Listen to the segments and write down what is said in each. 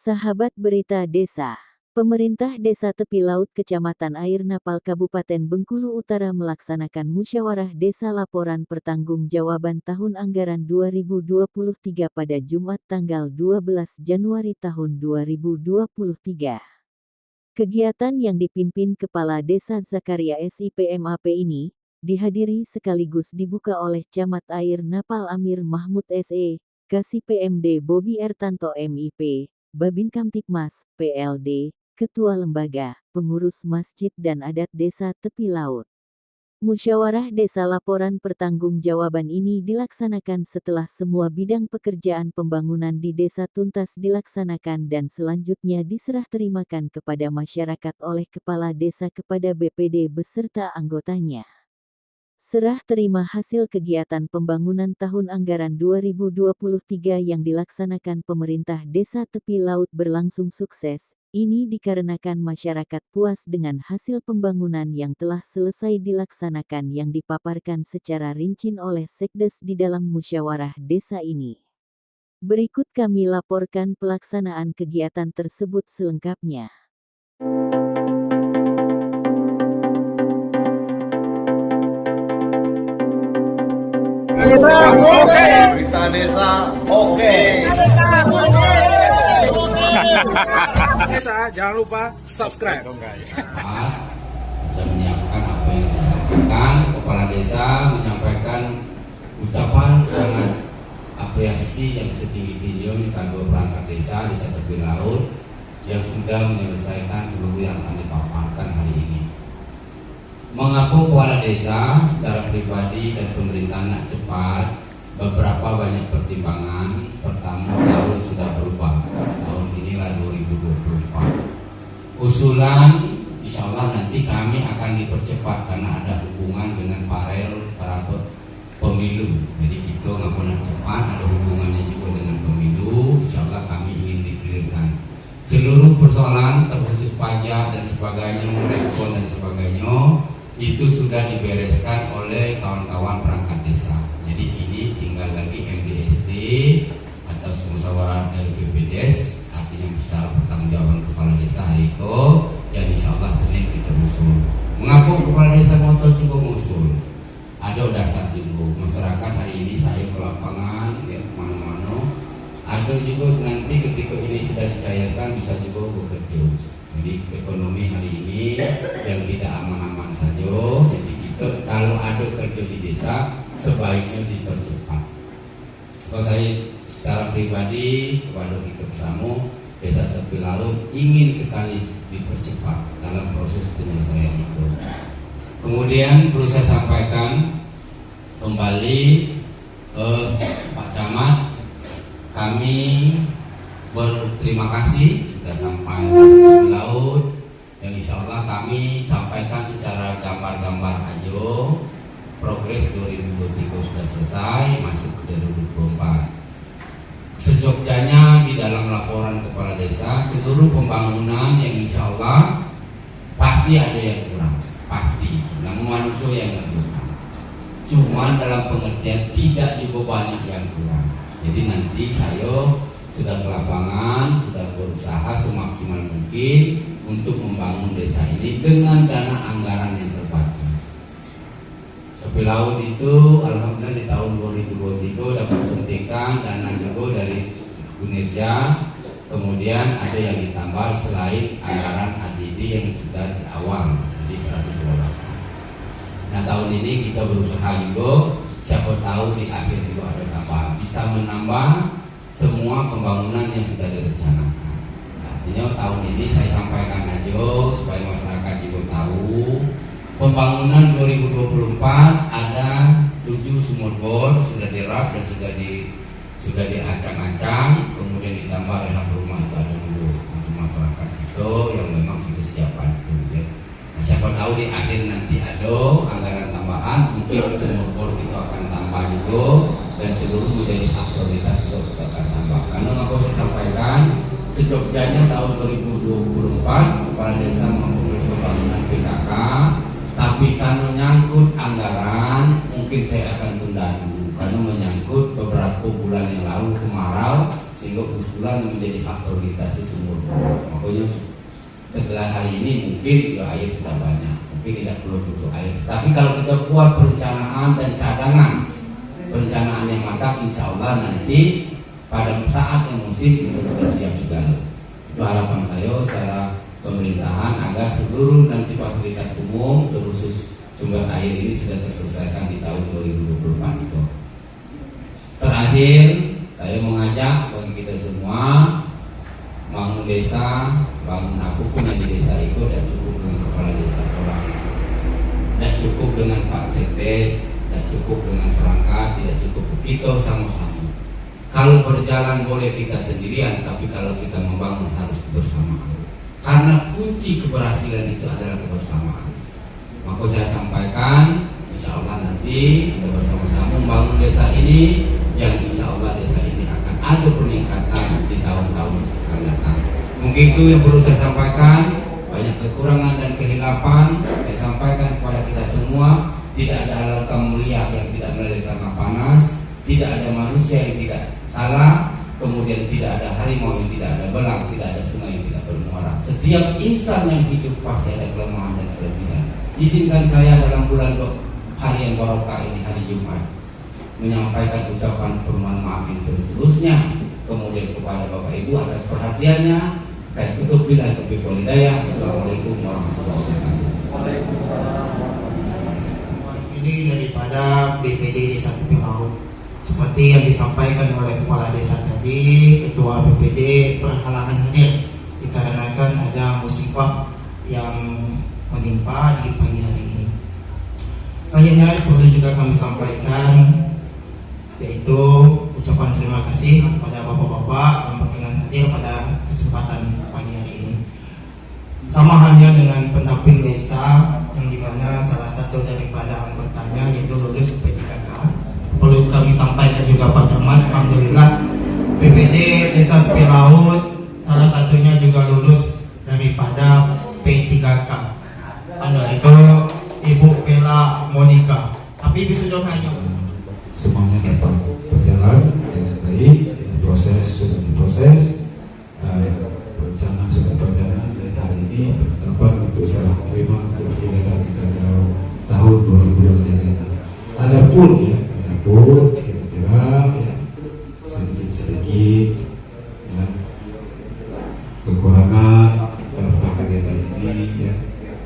Sahabat Berita Desa, pemerintah Desa Tepi Laut Kecamatan Air Napal Kabupaten Bengkulu Utara melaksanakan musyawarah desa laporan pertanggungjawaban tahun anggaran 2023 pada Jumat tanggal 12 Januari tahun 2023. Kegiatan yang dipimpin Kepala Desa Zakaria SIPMAP ini, dihadiri sekaligus dibuka oleh Camat Air Napal Amir Mahmud SE, Kasih PMD Bobi Ertanto MIP, Babin Kamtipmas, PLD, Ketua Lembaga, Pengurus Masjid dan Adat Desa Tepi Laut. Musyawarah Desa Laporan Pertanggungjawaban ini dilaksanakan setelah semua bidang pekerjaan pembangunan di desa tuntas dilaksanakan dan selanjutnya diserah terimakan kepada masyarakat oleh Kepala Desa kepada BPD beserta anggotanya. Serah terima hasil kegiatan pembangunan tahun anggaran 2023 yang dilaksanakan pemerintah Desa Tepi Laut berlangsung sukses. Ini dikarenakan masyarakat puas dengan hasil pembangunan yang telah selesai dilaksanakan yang dipaparkan secara rinci oleh Sekdes di dalam musyawarah desa ini. Berikut kami laporkan pelaksanaan kegiatan tersebut selengkapnya. Berita Desa, oke. Desa, jangan lupa subscribe. Sudah menyiapkan apa yang disampaikan. Kepala Desa menyampaikan ucapan sangat apresiasi yang setinggi-tingginya kepada perangkat desa Tepi Laut yang sudah menyelesaikan seluruh yang akan dipaparkan hari ini. Mengaku Kepala Desa secara pribadi dan pemerintahan cepat, beberapa banyak pertimbangan. Pertama, tahun sudah berubah. Tahun inilah 2024. Usulan insya Allah nanti kami akan dipercepat karena ada hubungan dengan para pemilu. Jadi kita nggak pernah cepat, ada hubungannya juga dengan pemilu. Insya Allah kami ingin dikelirkan seluruh persoalan terkhusus pajak dan sebagainya, rekon dan sebagainya itu sudah dibereskan oleh kawan-kawan perangkat desa. Jadi ini tinggal lagi MDSD atau musyawarah LPPDes, artinya secara pertanggungjawaban kepala desa hari itu yang insya Allah Senin kita usul. Mengapa kepala desa motor juga mengusul? Ada dasar juga masyarakat hari ini saya ke lapangan ya kemana-mana. Ada juga nanti ketika ini sudah dicairkan bisa juga bekerja. Jadi ekonomi hari ini yang tidak aman-aman saja. Jadi kita kalau ada kerja di desa sebaiknya dipercepat. Kalau saya secara pribadi kepada kita bersama Desa Tepi Laut ingin sekali dipercepat dalam proses penyelesaian itu. Kemudian perlu saya sampaikan kembali Pak Camat, kami berterima kasih sudah sampai ke Tepi Laut yang insya Allah kami sampaikan secara gambar-gambar aja. Progres 2023 sudah selesai, masuk ke 2024. Sejogjanya di dalam laporan kepala desa seluruh pembangunan yang insya Allah pasti ada yang kurang, pasti. Namun manusia yang ngerjakan. Cuman dalam pengertian tidak juga banyak yang kurang. Jadi nanti saya sudah ke lapangan, sudah berusaha semaksimal mungkin untuk membangun desa ini dengan dana anggaran yang terbatas. Tepi Laut itu alhamdulillah di tahun 2023 dapat suntikan dana juga dari Kunirja, kemudian ada yang ditambah selain anggaran ADD yang sudah di awal, jadi 128. Nah tahun ini kita berusaha juga, siapa tahu di akhir juga ada tambahan, bisa menambah semua pembangunan yang sudah direncanakan. Artinya tahun ini saya sampaikan aja supaya masyarakat juga tahu pembangunan 2024 ada 7 sumur bor sudah dirap dan sudah diancang-ancang, kemudian ditambah rehab rumah itu ada dulu untuk masyarakat itu yang memang kita siapkan itu ya. Nah, siapa tahu di akhir nanti ada anggaran tambahan, mungkin sumur bor kita akan tambah juga dan seluruh menjadi hak prioritas juga kita akan tambah. Karena aku saya sampaikan sejogjanya tahun 2024 kepala desa mempunyai pembangunan PKK, tapi karena nyangkut anggaran mungkin saya akan tunda dulu karena menyangkut beberapa bulan yang lalu kemarau sehingga usulan menjadi hak prioritas semua contohnya setelah hari ini mungkin ya air sudah banyak, mungkin tidak perlu butuh air. Tapi kalau kita buat perencanaan dan cadangan, perencanaan yang matang, insya Allah nanti pada saat yang musim kita sudah siap segala. Itu harapan saya secara pemerintahan agar seluruh nanti fasilitas umum terkhusus sumber air ini sudah terselesaikan di tahun 2024 itu. Terakhir, saya mengajak bagi kita semua bangun desa, bangun aku punya di desa itu tidak cukup dengan kepala desa seorang, tidak cukup dengan Pak Sekdes, tidak cukup dengan perangkat, tidak cukup kita sama-sama. Kalau berjalan boleh kita sendirian, tapi kalau kita membangun harus kebersamaan. Karena kunci keberhasilan itu adalah kebersamaan. Maka saya sampaikan, insya Allah nanti kita bersama-sama membangun desa ini, yang insya Allah desa ini akan ada peningkatan di tahun-tahun akan datang. Mungkin itu yang perlu saya sampaikan. Banyak kekurangan dan kehilapan saya sampaikan kepada kita semua. Tidak ada alam mulia yang tidak melalui tanah panas, tidak ada manusia yang tidak salah, kemudian tidak ada harimau yang tidak ada belang, tidak ada sungai yang tidak bermuara. Setiap insan yang hidup pasti ada kelemahan dan kelebihan. Izinkan saya dalam bulan hari yang barokah ini, hari Jumat, menyampaikan ucapan permohonan maaf yang seluruhnya, kemudian kepada Bapak Ibu atas perhatiannya. Saya tutup bila taufiq wal hidayah. Assalamualaikum warahmatullahi wabarakatuh. Ini daripada BPD Desa Tepi Laut, seperti yang disampaikan oleh Kepala Desa tadi, Ketua BPD berhalangan hadir dikarenakan ada musibah yang menimpa di pagi hari ini. Selanjutnya perlu juga kami sampaikan, yaitu ucapan terima kasih kepada bapak-bapak yang berkenan hadir pada kesempatan pagi hari ini. Sama halnya dengan pendamping desa, yang dimana salah satu daripada anggotanya yaitu lulus P3K. Perlu kami sampaikan juga Pak Camat, alhamdulillah BPD Desa Tepi Laut salah satunya juga lulus daripada P3K. Itu Ibu Bella Monica. Tapi bisa hanya semuanya dapat berjalan dengan baik, proses sudah diproses, perencanaan sudah berjalan, dan hari ini penetapan untuk serah terima untuk kegiatan kita tahun 2023. Adapun kira-kira ya, sedikit ya, kekurangan dalam kegiatan ini ya,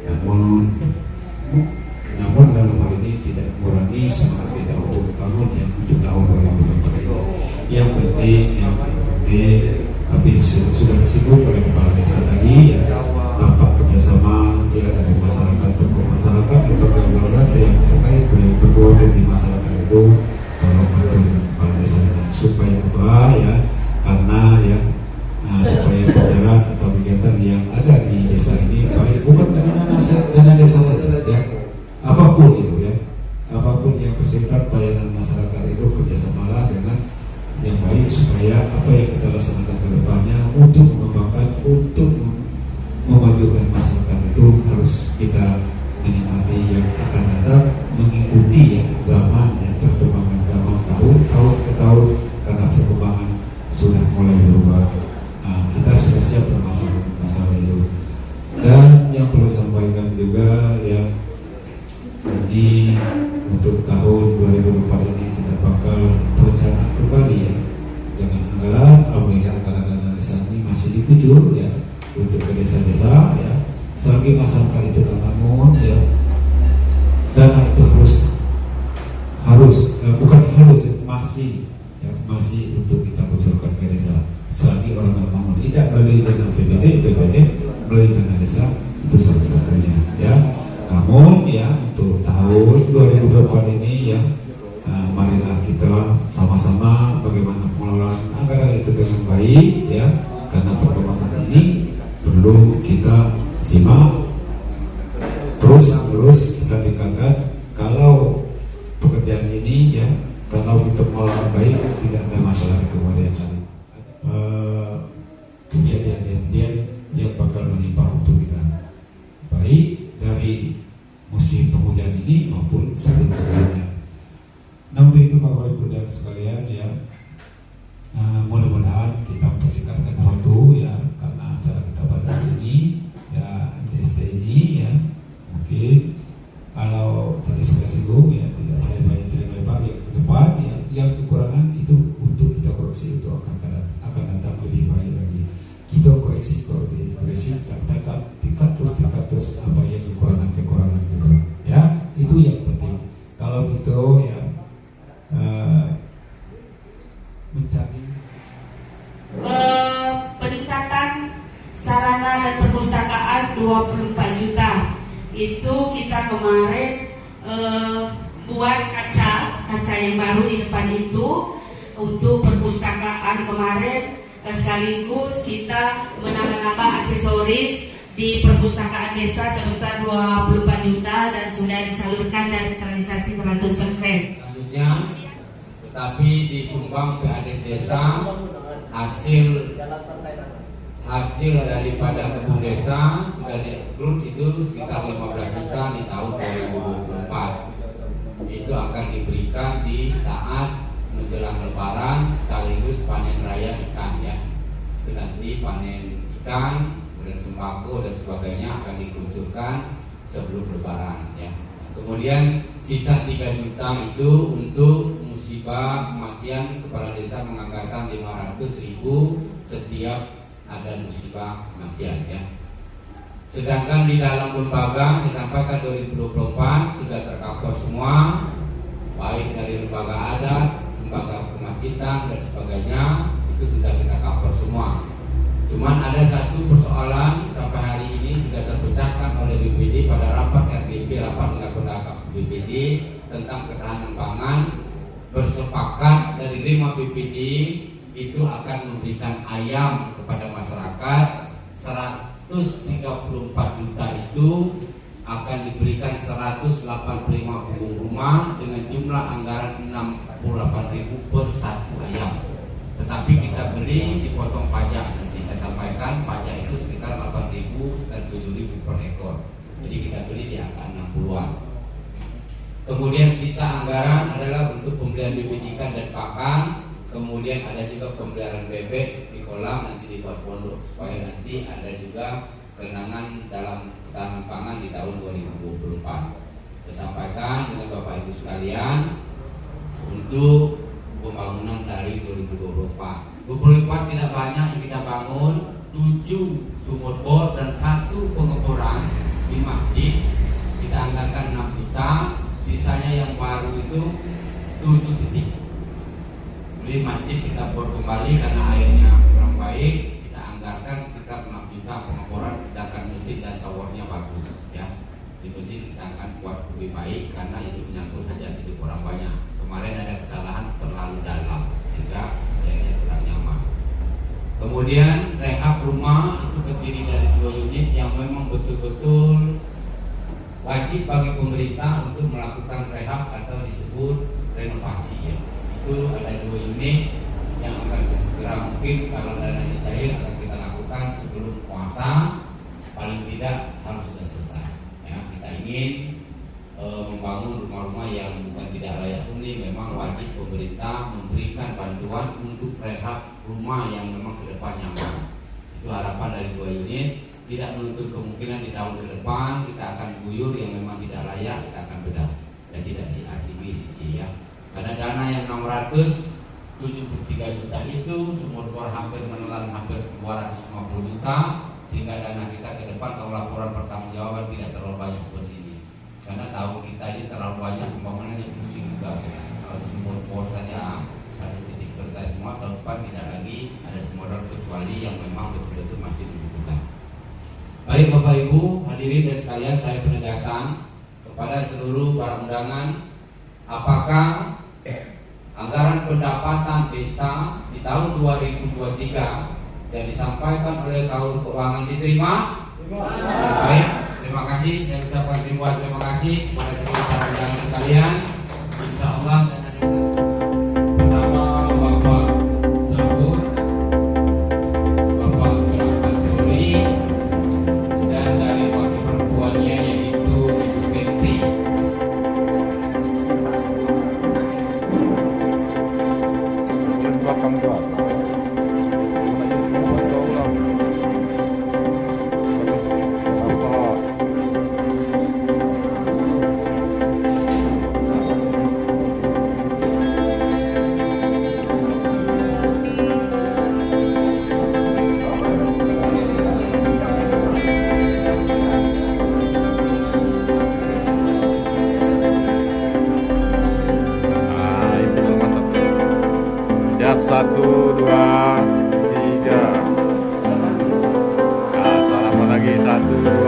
namun dalam hal ini tidak mengurangi semangat kita untuk bangun yang untuk tahun 2024 ini. Yang penting, tapi sudah disebut oleh kepala desa tadi ya, tampak kerjasama ya dari masyarakat, tokoh masyarakat, lembaga lembaga yang terkait berkegiatan di masyarakat itu kalau bertemu dengan kepala desa ini supaya apa ya, karena ya supaya berjalan atau kegiatan yang ada di desa ini baik bukan dana desa saja ya, apapun itu ya, apapun yang bersifat pelayanan masyarakat itu kerjasamalah dengan yang baik supaya apa yang kita laksanakan ke depannya untuk mengembangkan, untuk memajukan masyarakat itu harus kita menikmati yang akan datang, mengikuti ya zaman ya, perkembangan zaman tahun ke tahun, karena perkembangan sudah mulai berubah. Kita sudah siap masalah itu. Dan yang perlu sampaikan juga ya, ini untuk tahun 2024 ini kita bakal perencanaan kembali ya, dengan anggaran, alhamdulillah anggaran dana desa ini masih dikujur ya untuk ke desa-desa ya. Selagi masyarakat itu bangun ya, dana itu masih untuk kita kucurkan ke desa. Selagi orang bangun tidak melalui dana BPD, BPN, melalui dana desa itu salah satunya ya. Namun ya untuk tahun 2024 ini ya, marilah kita sama-sama bagaimana pengelolaan anggaran itu dengan baik ya, karena perkembangan ini perlu kita simak terus kita tingkatkan. Kalau pekerjaan ini ya, kalau untuk mengelola baik tidak ada masalah di kemudian hari. Kejadian-kejadian yang bakal menimpa untuk kita, baik dari musim penghujan ini maupun sebelumnya. Namun itu Bapak Ibu dan sekalian ya, mudah-mudahan kita mempersikapkan waktu ya, karena acara kita pada sebesar 24 juta. Itu kita kemarin buat kaca yang baru di depan itu untuk perpustakaan kemarin, sekaligus kita menambah aksesoris di perpustakaan desa sebesar 24 juta dan sudah disalurkan dan terrealisasi 100%. Selanjutnya, tetapi disumbang PADES desa hasil daripada kebun desa sudah diakrut itu sekitar 15 juta di tahun 2024. Itu akan diberikan di saat menjelang lebaran sekaligus panen raya ikan ya. Itu nanti panen ikan, kemudian sembako dan sebagainya akan dikucurkan sebelum lebaran ya. Kemudian sisa 3 juta itu untuk musibah kematian, kepala desa menganggarkan 500.000 setiap ada musibah kematian ya. Sedangkan di dalam lembaga saya sampaikan 2024 sudah tercover semua, baik dari lembaga adat, lembaga kemasjidan dan sebagainya, itu sudah kita cover semua. Cuman ada satu persoalan sampai hari ini sudah terpecahkan oleh BPD pada rapat RDP, rapat dengan pendapat BPD tentang ketahanan pangan, bersepakat dari 5 BPD itu akan memberikan ayam kepada masyarakat 134 juta itu akan diberikan 185 punggung rumah dengan jumlah anggaran 68.000 per satu ayam. Tetapi kita beli dipotong pajak, nanti saya sampaikan pajak itu sekitar 8.000 dan 7.000 per ekor. Jadi kita beli di angka 60-an. Kemudian sisa anggaran adalah untuk pembelian bibit ikan dan pakan. Kemudian ada juga pemeliharaan bebek di kolam nanti dibuat pondok supaya nanti ada juga kenangan dalam ketahanan pangan di tahun 2024. Saya sampaikan dengan Bapak Ibu sekalian untuk pembangunan dari 2024. 2024 tidak banyak yang kita bangun, 7 sumur bor dan 1 pengeboran di masjid kita anggarkan 6 juta, sisanya yang baru itu 7 titik. Jadi masjid kita bor kembali karena airnya kurang baik, kita anggarkan sekitar 6 juta pengeboran, sedangkan masjid dan towernya bagus ya. Di masjid kita akan buat lebih baik karena itu menyangkut hajat hidup orang banyak. Kemarin ada kesalahan terlalu dalam sehingga airnya kurang nyaman. Kemudian rehab rumah itu terdiri dari 2 unit yang memang betul-betul wajib bagi pemerintah untuk melakukan rehab atau disebut renovasi ya. Itu ada 2 unit yang akan sesegera mungkin kalau dananya cair akan kita lakukan sebelum puasa, paling tidak harus sudah selesai ya. Kita ingin membangun rumah-rumah yang bukan tidak layak huni, memang wajib pemerintah memberikan bantuan untuk rehab rumah yang memang ke depan nyaman. Itu harapan dari 2 unit. Tidak menutup kemungkinan di tahun ke depan kita akan guyur yang memang tidak layak, kita akan bedah dan tidak si ya. Karena dana yang 673 juta itu sumur bor hampir menelan hampir 250 juta, sehingga dana kita ke depan kalau laporan pertanggungjawaban tidak terlalu banyak seperti ini. Karena tahu kita ini terlalu banyak pembangunannya, pusing juga kita. Kalau sumur bor saja 1 titik selesai semua, tahun depan tidak lagi ada sumur bor kecuali yang memang betul-betul masih dibutuhkan. Baik Bapak Ibu hadirin dan sekalian, saya penegasan kepada seluruh para undangan, apakah anggaran pendapatan desa di tahun 2023 yang disampaikan oleh Kaul Keuangan diterima? Baik, terima kasih. Saya ucapkan terima kasih kepada seluruh para undangan sekalian. Insya Allah dan ada pertama Bapak Sabur, Bapak Sabanturi, dan dari wakil perempuannya yaitu Ibu Betty. Belakang doang. Siap 1, 2, 3. Nah, salaman lagi 1, 2.